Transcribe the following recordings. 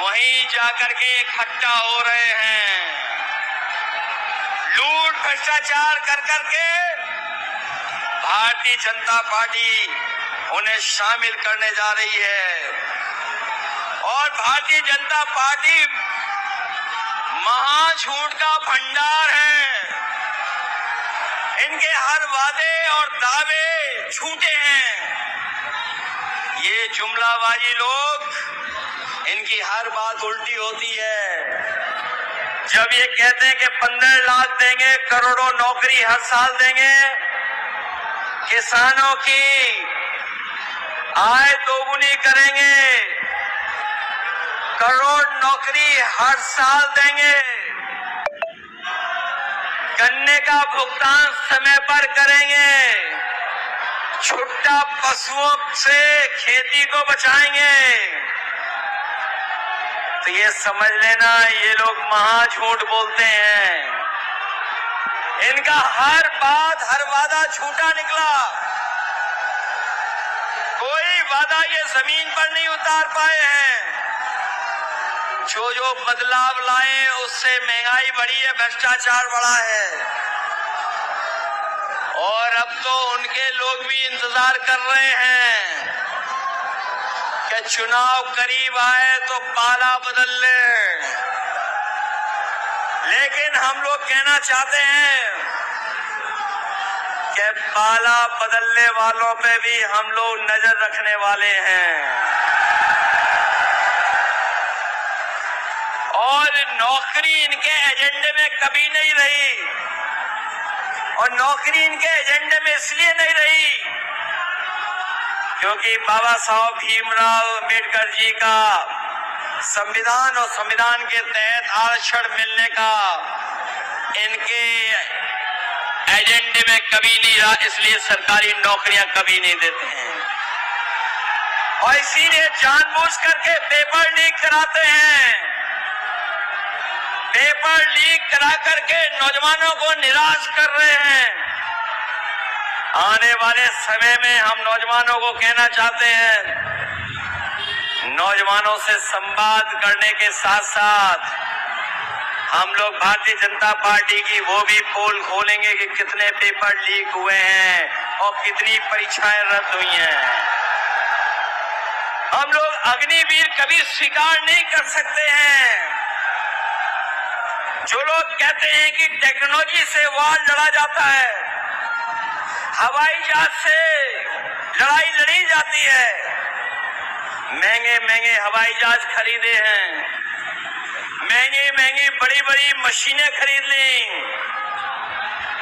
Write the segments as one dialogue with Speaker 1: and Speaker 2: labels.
Speaker 1: वहीं जाकर के इकट्ठा हो रहे हैं। लूट भ्रष्टाचार कर करके भारतीय जनता पार्टी उन्हें शामिल करने जा रही है और भारतीय जनता पार्टी महाझूठ का भंडार है। इनके हर वादे और दावे झूठे हैं। ये जुमलाबाजी लोग, इनकी हर बात उल्टी होती है। जब ये कहते हैं कि 15 लाख देंगे, करोड़ों नौकरी हर साल देंगे, किसानों की आय दोगुनी करेंगे, करोड़ नौकरी हर साल देंगे, गन्ने का भुगतान समय पर करेंगे, छुट्टा पशुओं से खेती को बचाएंगे, तो ये समझ लेना ये लोग महाझूठ बोलते हैं। इनका हर बात, हर वादा झूठा निकला। कोई वादा ये जमीन पर नहीं उतार पाए हैं। जो जो बदलाव लाए उससे महंगाई बढ़ी है, भ्रष्टाचार बढ़ा है। और अब तो उनके लोग भी इंतजार कर रहे हैं कि चुनाव करीब आए तो पाला बदल ले। लेकिन हम लोग कहना चाहते हैं कि पाला बदलने वालों पे भी हम लोग नजर रखने वाले हैं। और नौकरी इनके एजेंडे में कभी नहीं रही। और नौकरी इनके एजेंडे में इसलिए नहीं रही क्योंकि बाबा साहब भीमराव अम्बेडकर जी का संविधान और संविधान के तहत आरक्षण मिलने का इनके एजेंडे में कभी नहीं रहा, इसलिए सरकारी नौकरियां कभी नहीं देते हैं। और इसीलिए जानबूझ करके पेपर लीक कराते हैं। पेपर लीक करा करके नौजवानों को निराश कर रहे हैं। आने वाले समय में हम नौजवानों को कहना चाहते हैं, नौजवानों से संवाद करने के साथ साथ हम लोग भारतीय जनता पार्टी की वो भी पोल खोलेंगे कि कितने पेपर लीक हुए हैं और कितनी परीक्षाएं रद्द हुई हैं। हम लोग अग्निवीर कभी स्वीकार नहीं कर सकते हैं। जो लोग कहते हैं कि टेक्नोलॉजी से वार लड़ा जाता है, हवाई जहाज से लड़ाई लड़ी जाती है, महंगे महंगे हवाई जहाज खरीदे हैं, महंगी महंगी बड़ी बड़ी मशीनें खरीद ली,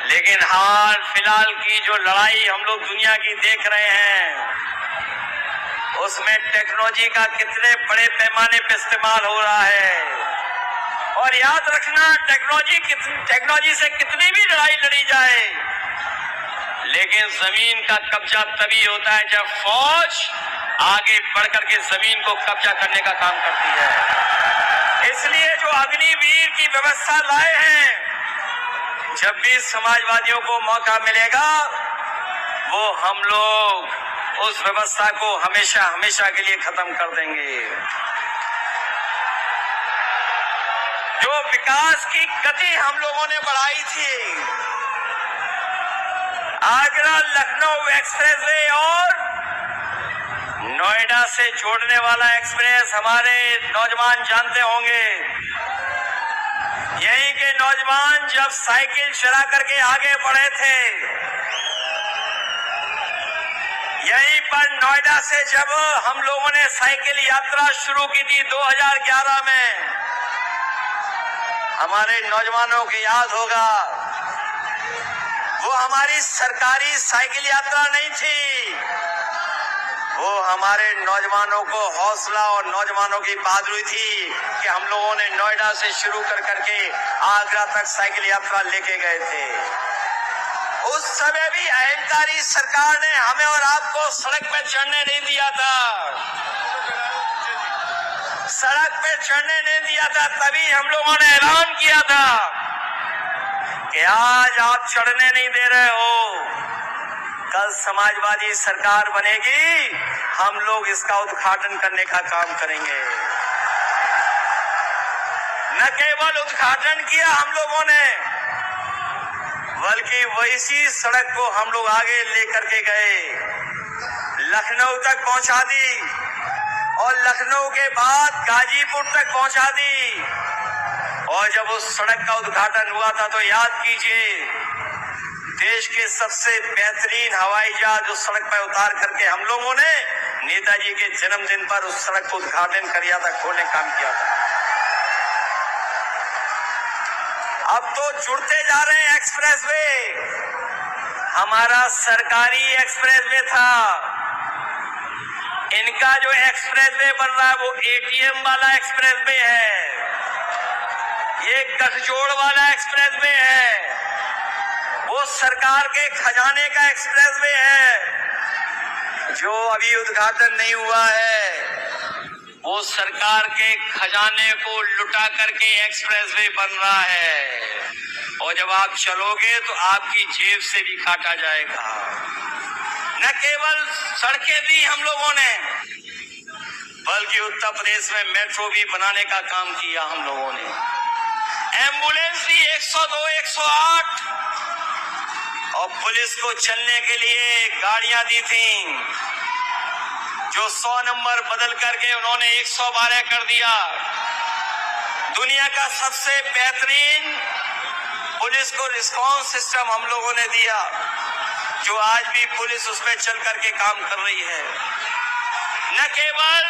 Speaker 1: लेकिन हाल फिलहाल की जो लड़ाई हम लोग दुनिया की देख रहे हैं उसमें टेक्नोलॉजी का कितने बड़े पैमाने पर इस्तेमाल हो रहा है। और याद रखना, टेक्नोलॉजी से कितनी भी लड़ाई लड़ी जाए, लेकिन जमीन का कब्जा तभी होता है जब फौज आगे बढ़कर के जमीन को कब्जा करने का काम करती है। इसलिए जो अग्निवीर की व्यवस्था लाए हैं, जब भी समाजवादियों को मौका मिलेगा वो हम लोग उस व्यवस्था को हमेशा हमेशा के लिए खत्म कर देंगे। जो विकास की गति हम लोगों ने बढ़ाई थी, आगरा लखनऊ एक्सप्रेसवे और नोएडा से जोड़ने वाला एक्सप्रेस, हमारे नौजवान जानते होंगे। यहीं के नौजवान जब साइकिल चला करके आगे बढ़े थे, यहीं पर नोएडा से जब हम लोगों ने साइकिल यात्रा शुरू की थी 2011 में, हमारे नौजवानों को याद होगा वो हमारी सरकारी साइकिल यात्रा नहीं थी, वो हमारे नौजवानों को हौसला और नौजवानों की बहादुरी थी कि हम लोगों ने नोएडा से शुरू कर करके आगरा तक साइकिल यात्रा लेके गए थे। उस समय भी अहंकारी सरकार ने हमें और आपको सड़क पे चढ़ने नहीं दिया था, सड़क पे चढ़ने नहीं दिया था। तभी हम लोगों ने ऐलान किया था कि आज आप चढ़ने नहीं दे रहे हो, कल समाजवादी सरकार बनेगी, हम लोग इसका उद्घाटन करने का काम करेंगे। न केवल उद्घाटन किया हम लोगों ने, बल्कि वैसी सड़क को हम लोग आगे लेकर के गए, लखनऊ तक पहुंचा दी और लखनऊ के बाद गाजीपुर तक पहुंचा दी। और जब उस सड़क का उद्घाटन हुआ था तो याद कीजिए, देश के सबसे बेहतरीन हवाई जहाज उस सड़क पर उतार करके हम लोगों ने नेताजी के जन्मदिन पर उस सड़क को उद्घाटन किया था, खोलने का काम किया था। अब तो जुड़ते जा रहे हैं एक्सप्रेसवे। हमारा सरकारी एक्सप्रेसवे था, इनका जो एक्सप्रेसवे बन रहा है वो एटीएम वाला एक्सप्रेसवे है, ये गठजोड़ वाला एक्सप्रेसवे है, वो सरकार के खजाने का एक्सप्रेसवे है। जो अभी उद्घाटन नहीं हुआ है वो सरकार के खजाने को लुटा करके एक्सप्रेसवे बन रहा है, और जब आप चलोगे तो आपकी जेब से भी काटा जाएगा। न केवल सड़कें दी हम लोगों ने, बल्कि उत्तर प्रदेश में मेट्रो भी बनाने का काम किया हम लोगों ने। एम्बुलेंस दी 102, 108, और पुलिस को चलने के लिए गाड़ियां दी थी, जो 100 नंबर बदल करके उन्होंने 112 कर दिया। दुनिया का सबसे बेहतरीन पुलिस को रिस्पॉन्स सिस्टम हम लोगों ने दिया, जो आज भी पुलिस उसमें चल करके काम कर रही है। न केवल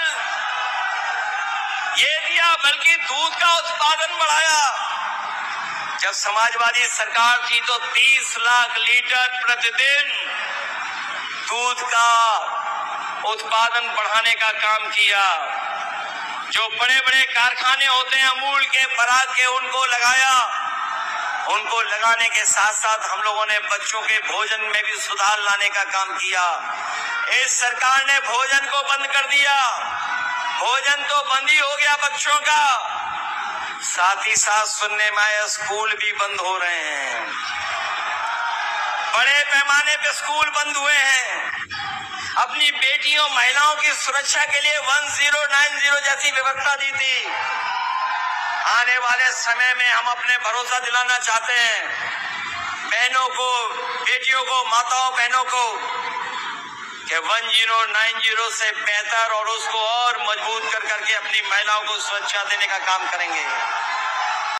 Speaker 1: ये दिया, बल्कि दूध का उत्पादन बढ़ाया। जब समाजवादी सरकार थी तो 30 लाख लीटर प्रतिदिन दूध का उत्पादन बढ़ाने का काम किया। जो बड़े बड़े कारखाने होते हैं अमूल के, पराग के, उनको लगाया। उनको लगाने के साथ साथ हम लोगों ने बच्चों के भोजन में भी सुधार लाने का काम किया। इस सरकार ने भोजन को बंद कर दिया, भोजन तो बंद ही हो गया बच्चों का, साथ ही साथ सुनने में आया स्कूल भी बंद हो रहे हैं। बड़े पैमाने पे स्कूल बंद हुए हैं। अपनी बेटियों महिलाओं की सुरक्षा के लिए 1090 जैसी व्यवस्था दी थी। आने वाले समय में हम अपने भरोसा दिलाना चाहते हैं बहनों को, बेटियों को, माताओं बहनों को, कि 1090 से बेहतर और उसको और मजबूत कर करके अपनी महिलाओं को सुरक्षा देने का काम करेंगे।